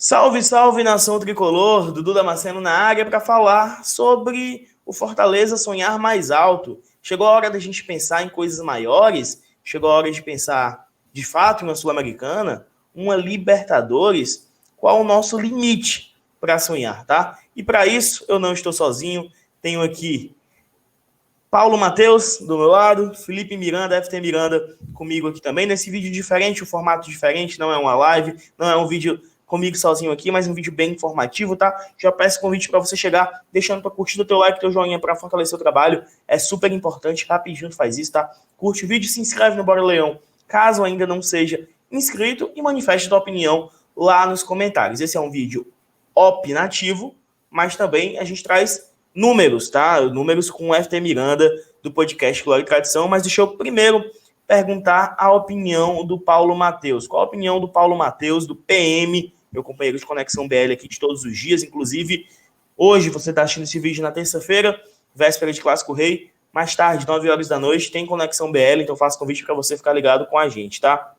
Salve, salve, nação tricolor, Dudu Damasceno na área para falar sobre o Fortaleza sonhar mais alto. Chegou a hora da gente pensar em coisas maiores, chegou a hora de pensar, de fato, em uma Sul-Americana, uma Libertadores. Qual o nosso limite para sonhar, tá? E para isso, eu não estou sozinho, tenho aqui Paulo Matheus, do meu lado, Felipe Miranda, FT Miranda, comigo aqui também, nesse vídeo diferente, o formato diferente, não é uma live, não é um vídeo comigo sozinho aqui, mas um vídeo bem informativo, tá? Já peço convite para você chegar, deixando tua curtida, teu like, teu joinha para fortalecer o trabalho, é super importante, rapidinho faz isso, tá? Curte o vídeo, se inscreve no Bora Leão, caso ainda não seja inscrito, e manifeste tua opinião lá nos comentários. Esse é um vídeo opinativo, mas também a gente traz números, tá? Números com o FT Miranda, do podcast Glória e Tradição, mas deixa eu primeiro perguntar a opinião do Paulo Matheus. Qual a opinião do Paulo Matheus, do PM, meu companheiro de Conexão BL aqui de todos os dias, inclusive hoje você está assistindo esse vídeo na terça-feira, véspera de Clássico Rei, mais tarde, 9 horas da noite, tem Conexão BL, então faço convite para você ficar ligado com a gente, tá?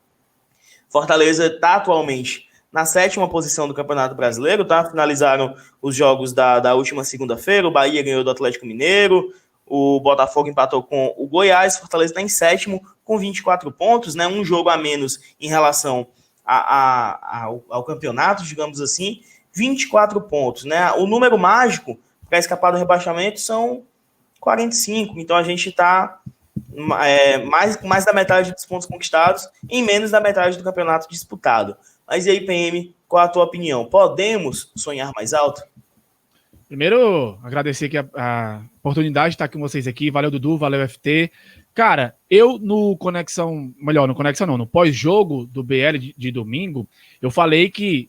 Fortaleza está atualmente na 7ª posição do Campeonato Brasileiro, tá? Finalizaram os jogos da última segunda-feira, o Bahia ganhou do Atlético Mineiro, o Botafogo empatou com o Goiás, Fortaleza está em 7º com 24 pontos, né? Um jogo a menos em relação ao campeonato, digamos assim, 24 pontos, né? O número mágico para escapar do rebaixamento são 45, então a gente está mais da metade dos pontos conquistados em menos da metade do campeonato disputado. Mas e aí, PM, qual a tua opinião? Podemos sonhar mais alto? Primeiro, agradecer aqui a oportunidade de estar com vocês aqui. Valeu, Dudu, valeu, FT. Cara, eu no pós-jogo do BL de domingo, eu falei que,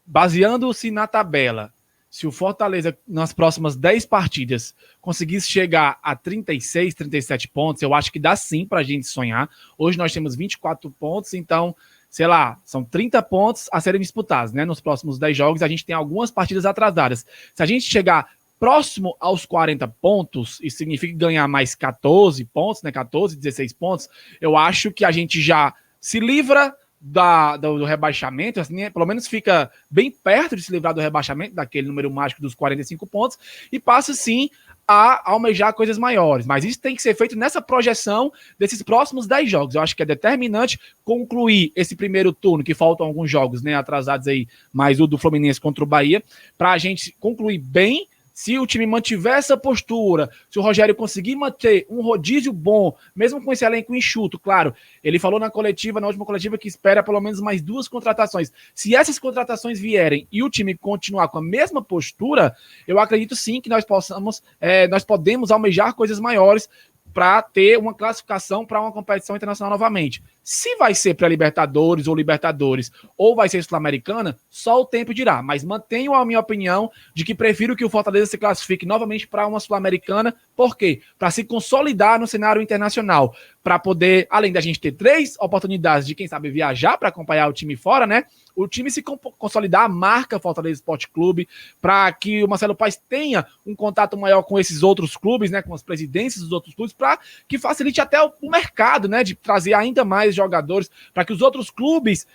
baseando-se na tabela, se o Fortaleza, nas próximas 10 partidas, conseguisse chegar a 36, 37 pontos, eu acho que dá sim pra gente sonhar. Hoje nós temos 24 pontos, então, sei lá, são 30 pontos a serem disputados, né? Nos próximos 10 jogos, a gente tem algumas partidas atrasadas. Se a gente chegar próximo aos 40 pontos, isso significa ganhar mais 14 pontos, né? 14, 16 pontos, eu acho que a gente já se livra do rebaixamento, assim, pelo menos fica bem perto de se livrar do rebaixamento, daquele número mágico dos 45 pontos, e passa sim a almejar coisas maiores, mas isso tem que ser feito nessa projeção desses próximos 10 jogos. Eu acho que é determinante concluir esse primeiro turno, que faltam alguns jogos, né, atrasados aí, mais o do Fluminense contra o Bahia, para a gente concluir bem. Se o time mantiver essa postura, se o Rogério conseguir manter um rodízio bom, mesmo com esse elenco enxuto, claro, ele falou na última coletiva, que espera pelo menos mais 2 contratações. Se essas contratações vierem e o time continuar com a mesma postura, eu acredito sim que nós podemos almejar coisas maiores para ter uma classificação para uma competição internacional novamente. Se vai ser pré-Libertadores ou vai ser Sul-Americana, só o tempo dirá. Mas mantenho a minha opinião de que prefiro que o Fortaleza se classifique novamente para uma Sul-Americana. Por quê? Para se consolidar no cenário internacional. Para poder, além da gente ter 3 oportunidades de, quem sabe, viajar para acompanhar o time fora, né? O time se consolidar, a marca Fortaleza Esporte Clube, para que o Marcelo Paes tenha um contato maior com esses outros clubes, né, com as presidências dos outros clubes, para que facilite até o mercado, né, de trazer ainda mais jogadores, para que os outros clubes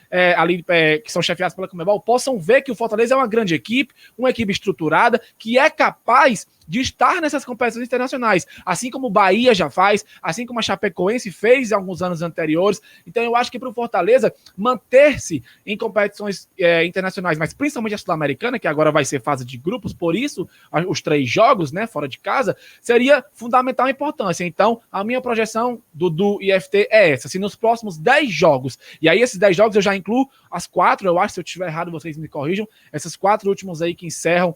que são chefiados pela Conmebol possam ver que o Fortaleza é uma grande equipe, uma equipe estruturada, que é capaz de estar nessas competições internacionais, assim como o Bahia já faz, assim como a Chapecoense fez em alguns anos anteriores. Então eu acho que para o Fortaleza manter-se em competições internacionais, mas principalmente a Sul-Americana, que agora vai ser fase de grupos, por isso os 3 jogos, né, fora de casa, seria fundamental importância. Então a minha projeção, Dudu e FT, é essa: se nos próximos 10 jogos, e aí esses 10 jogos eu já incluo as 4, eu acho, se eu estiver errado vocês me corrijam, essas 4 últimos aí que encerram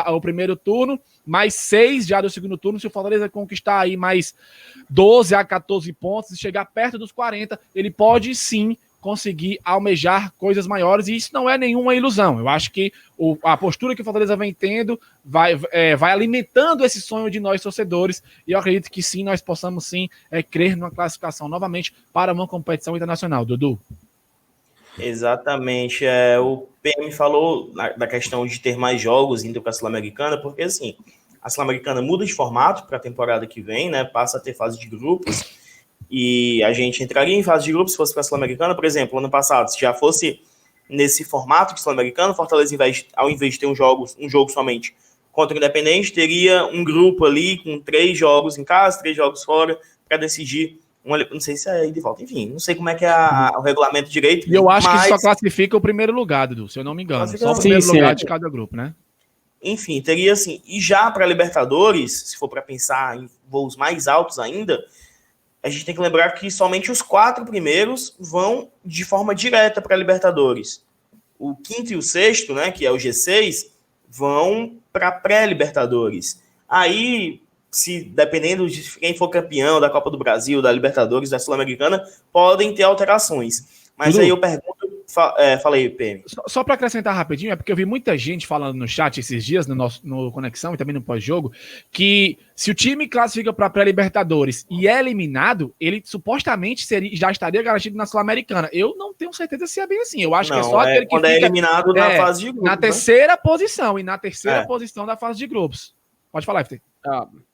o primeiro turno, mais 6 já do segundo turno. Se o Fortaleza conquistar aí mais 12 a 14 pontos e chegar perto dos 40, ele pode sim conseguir almejar coisas maiores, e isso não é nenhuma ilusão. Eu acho que a postura que o Fortaleza vem tendo vai alimentando esse sonho de nós torcedores, e eu acredito que sim, nós possamos sim crer numa classificação novamente para uma competição internacional. Dudu? Exatamente. O PM falou da questão de ter mais jogos indo para a Sul-Americana, porque assim, a Sul-Americana muda de formato para a temporada que vem, né? Passa a ter fase de grupos, e a gente entraria em fase de grupos se fosse para a Sul-Americana. Por exemplo, ano passado, se já fosse nesse formato de Sul-Americano. Fortaleza, ao invés de ter um jogo somente contra o Independente, teria um grupo ali com 3 jogos em casa, 3 jogos fora, para decidir. Não sei se é de volta, enfim, não sei como é que é o regulamento direito. E eu acho que só classifica o primeiro lugar, Dudu, se eu não me engano. Só o primeiro lugar de cada grupo, né? Enfim, teria assim. E já para Libertadores, se for para pensar em voos mais altos ainda, a gente tem que lembrar que somente os 4 primeiros vão de forma direta para Libertadores. O quinto e o sexto, né, que é o G6, vão para pré-Libertadores. Aí, se dependendo de quem for campeão da Copa do Brasil, da Libertadores, da Sul-Americana, podem ter alterações. Mas Dudu, aí eu pergunto, falei, PM. Só para acrescentar rapidinho, é porque eu vi muita gente falando no chat esses dias, no Conexão e também no pós-jogo, que se o time classifica para pré-Libertadores e é eliminado, ele supostamente já estaria garantido na Sul-Americana. Eu não tenho certeza se é bem assim. Eu acho que é só aquele que quando fica, é eliminado na fase de grupos. Na terceira posição, e na terceira posição da fase de grupos. Pode falar, FT.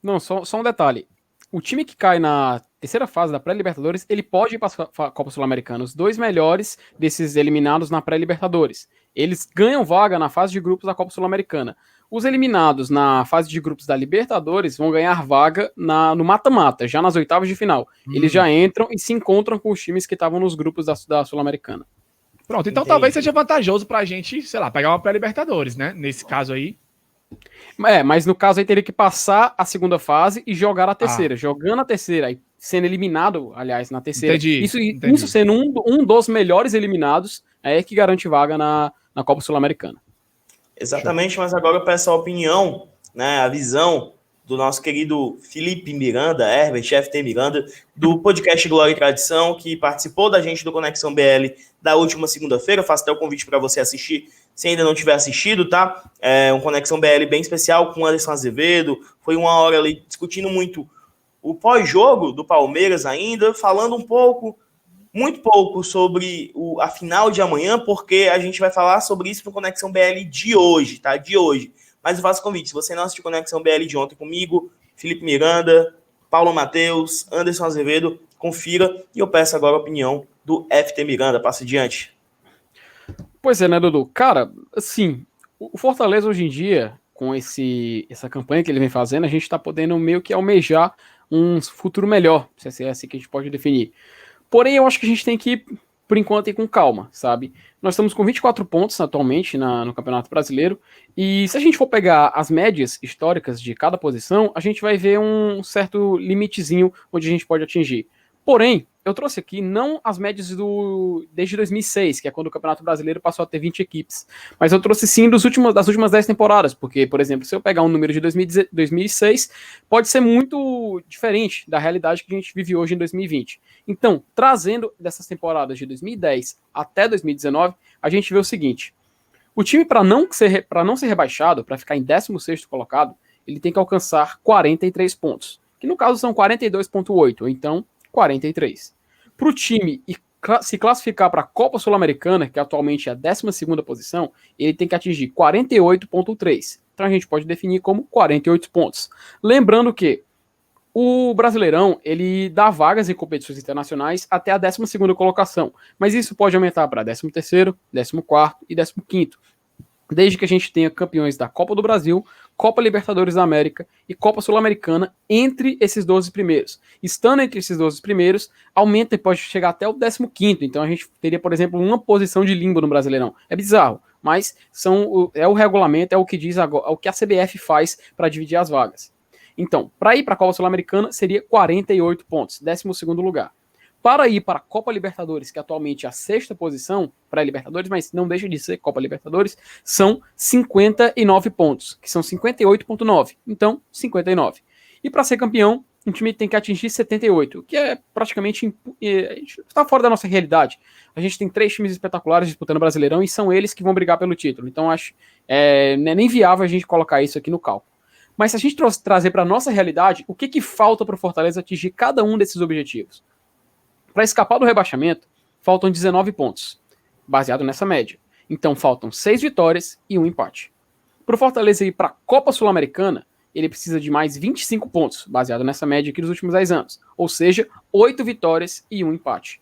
Não, só um detalhe. O time que cai na terceira fase da pré-Libertadores, ele pode ir para a Copa Sul-Americana. Os 2 melhores desses eliminados na pré-Libertadores. Eles ganham vaga na fase de grupos da Copa Sul-Americana. Os eliminados na fase de grupos da Libertadores vão ganhar vaga no mata-mata, já nas oitavas de final. Eles já entram e se encontram com os times que estavam nos grupos da Sul-Americana. Pronto, então talvez seja vantajoso pra gente, sei lá, pegar uma pré-Libertadores, né? Nesse caso aí. Mas no caso aí teria que passar a segunda fase e jogar a terceira. Jogando a terceira, aí sendo eliminado, aliás, na terceira. Entendi. Isso sendo um dos melhores eliminados, é que garante vaga na Copa Sul-Americana. Exatamente, mas agora eu peço a opinião, né, a visão do nosso querido Felipe Miranda, Herbert, FT Miranda, do podcast Glória e Tradição, que participou da gente do Conexão BL da última segunda-feira. Eu faço até o convite para você assistir, se ainda não tiver assistido, tá? É um Conexão BL bem especial com o Anderson Azevedo. Foi uma hora ali discutindo muito o pós-jogo do Palmeiras ainda, falando muito pouco sobre a final de amanhã, porque a gente vai falar sobre isso no Conexão BL de hoje, tá? De hoje. Mas eu faço convite, se você não assistiu Conexão BL de ontem comigo, Felipe Miranda, Paulo Matheus, Anderson Azevedo, confira. E eu peço agora a opinião do FT Miranda. Passa adiante. Pois é, né, Dudu? Cara, assim, o Fortaleza hoje em dia, com essa campanha que ele vem fazendo, a gente tá podendo meio que almejar um futuro melhor, se é assim que a gente pode definir. Porém, eu acho que a gente tem que ir, por enquanto, ir com calma, sabe? Nós estamos com 24 pontos atualmente no Campeonato Brasileiro, e se a gente for pegar as médias históricas de cada posição, a gente vai ver um certo limitezinho onde a gente pode atingir. Porém, eu trouxe aqui não as médias desde 2006, que é quando o Campeonato Brasileiro passou a ter 20 equipes, mas eu trouxe sim das últimas 10 temporadas, porque, por exemplo, se eu pegar um número de 2006, pode ser muito diferente da realidade que a gente vive hoje em 2020. Então, trazendo dessas temporadas de 2010 até 2019, a gente vê o seguinte: o time, para não ser rebaixado, para ficar em 16º colocado, ele tem que alcançar 43 pontos, que no caso são 42,8, ou então 43. Para o time se classificar para a Copa Sul-Americana, que atualmente é a 12ª posição, ele tem que atingir 48,3. Então a gente pode definir como 48 pontos. Lembrando que o Brasileirão, ele dá vagas em competições internacionais até a 12ª colocação, mas isso pode aumentar para 13º, 14º e 15º, desde que a gente tenha campeões da Copa do Brasil, Copa Libertadores da América e Copa Sul-Americana entre esses 12 primeiros. Estando entre esses 12 primeiros, aumenta e pode chegar até o 15º, então a gente teria, por exemplo, uma posição de limbo no Brasileirão. É bizarro, mas é o regulamento, é o que diz agora, é o que a CBF faz para dividir as vagas. Então, para ir para a Copa Sul-Americana seria 48 pontos, 12º lugar. Para ir para a Copa Libertadores, que atualmente é a 6ª posição para a Libertadores, mas não deixa de ser Copa Libertadores, são 59 pontos, que são 58,9. Então, 59. E para ser campeão, um time tem que atingir 78, que é praticamente está fora da nossa realidade. A gente tem 3 times espetaculares disputando o Brasileirão e são eles que vão brigar pelo título. Então, acho nem viável a gente colocar isso aqui no cálculo. Mas se a gente trazer para a nossa realidade, o que falta para o Fortaleza atingir cada um desses objetivos? Para escapar do rebaixamento, faltam 19 pontos, baseado nessa média. Então faltam 6 vitórias e 1 empate. Para o Fortaleza ir para a Copa Sul-Americana, ele precisa de mais 25 pontos, baseado nessa média aqui dos últimos 10 anos. Ou seja, 8 vitórias e 1 empate.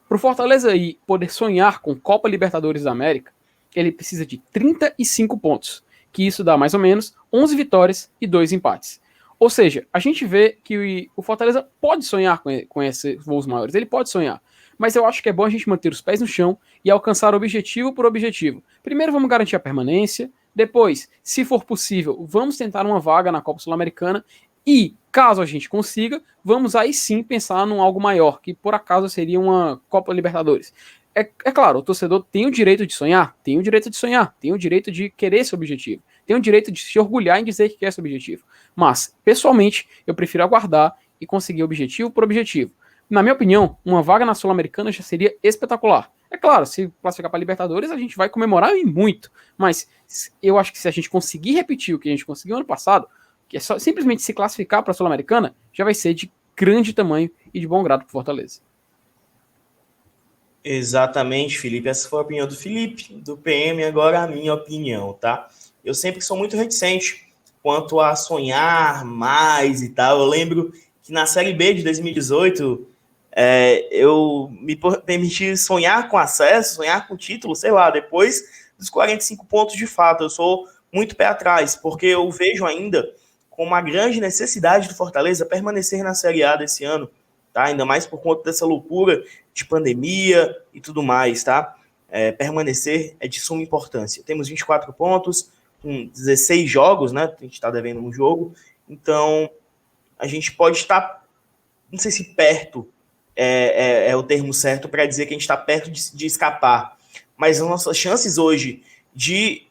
Pro Fortaleza aí poder sonhar com Copa Libertadores da América, ele precisa de 35 pontos, que isso dá mais ou menos 11 vitórias e 2 empates. Ou seja, a gente vê que o Fortaleza pode sonhar com esses voos maiores, ele pode sonhar. Mas eu acho que é bom a gente manter os pés no chão e alcançar objetivo por objetivo. Primeiro vamos garantir a permanência, depois, se for possível, vamos tentar uma vaga na Copa Sul-Americana e, caso a gente consiga, vamos aí sim pensar num algo maior, que por acaso seria uma Copa Libertadores. É claro, o torcedor tem o direito de sonhar, tem o direito de sonhar, tem o direito de querer esse objetivo, tem o direito de se orgulhar em dizer que quer esse objetivo. Mas, pessoalmente, eu prefiro aguardar e conseguir objetivo por objetivo. Na minha opinião, uma vaga na Sul-Americana já seria espetacular. É claro, se classificar para Libertadores, a gente vai comemorar e muito. Mas eu acho que se a gente conseguir repetir o que a gente conseguiu ano passado, que é só simplesmente se classificar para a Sul-Americana, já vai ser de grande tamanho e de bom grado para Fortaleza. Exatamente, Felipe. Essa foi a opinião do Felipe, do PM, agora a minha opinião, tá? Eu sempre sou muito reticente quanto a sonhar mais e tal. Eu lembro que na Série B de 2018, eu me permiti sonhar com acesso, sonhar com título, sei lá, depois dos 45 pontos de fato. Eu sou muito pé atrás, porque eu vejo ainda com uma grande necessidade do Fortaleza permanecer na Série A desse ano, tá? Ainda mais por conta dessa loucura de pandemia e tudo mais, tá? Permanecer é de suma importância. Temos 24 pontos, com 16 jogos, né? A gente está devendo um jogo, então a gente pode estar, não sei se perto é o termo certo para dizer que a gente está perto de escapar, mas as nossas chances hoje de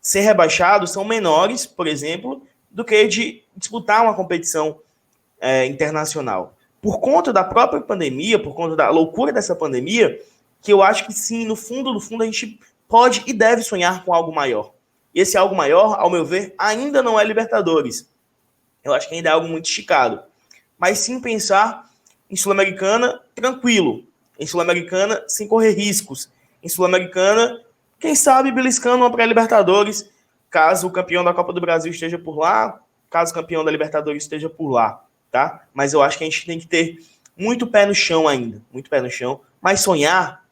ser rebaixado são menores, por exemplo, do que de disputar uma competição internacional. Por conta da própria pandemia, por conta da loucura dessa pandemia, que eu acho que sim, no fundo, a gente pode e deve sonhar com algo maior. E esse algo maior, ao meu ver, ainda não é Libertadores. Eu acho que ainda é algo muito esticado. Mas sim pensar em Sul-Americana tranquilo, em Sul-Americana sem correr riscos, em Sul-Americana, quem sabe, beliscando uma pré-Libertadores, caso o campeão da Copa do Brasil esteja por lá, caso o campeão da Libertadores esteja por lá, tá? Mas eu acho que a gente tem que ter muito pé no chão ainda, muito pé no chão, mas sonhar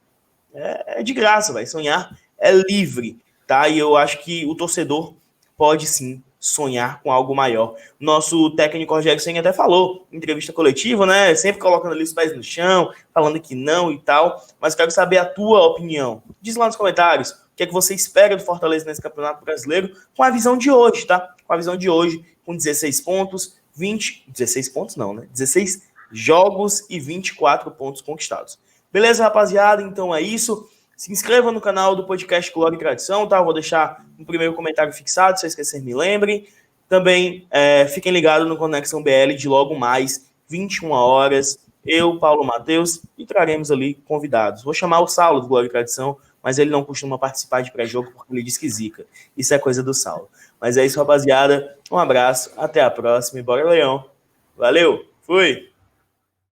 é de graça, vai. Sonhar é livre, tá? E eu acho que o torcedor pode sim sonhar com algo maior. Nosso técnico Rogério Ceni até falou em entrevista coletiva, né? Sempre colocando ali os pés no chão, falando que não e tal. Mas eu quero saber a tua opinião. Diz lá nos comentários o que é que você espera do Fortaleza nesse Campeonato Brasileiro com a visão de hoje, tá? Com a visão de hoje, com 16 pontos, 16 pontos não, né? 16 jogos e 24 pontos conquistados. Beleza, rapaziada? Então é isso. Se inscreva no canal do podcast Glória e Tradição, tá? Eu vou deixar um primeiro comentário fixado, se eu esquecer, me lembrem. Também fiquem ligados no Conexão BL de logo mais, 21 horas. Eu, Paulo Matheus, e traremos ali convidados. Vou chamar o Saulo do Glória e Tradição, mas ele não costuma participar de pré-jogo porque ele diz que zica. Isso é coisa do Saulo. Mas é isso, rapaziada. Um abraço, até a próxima e bora, Leão. Valeu, fui!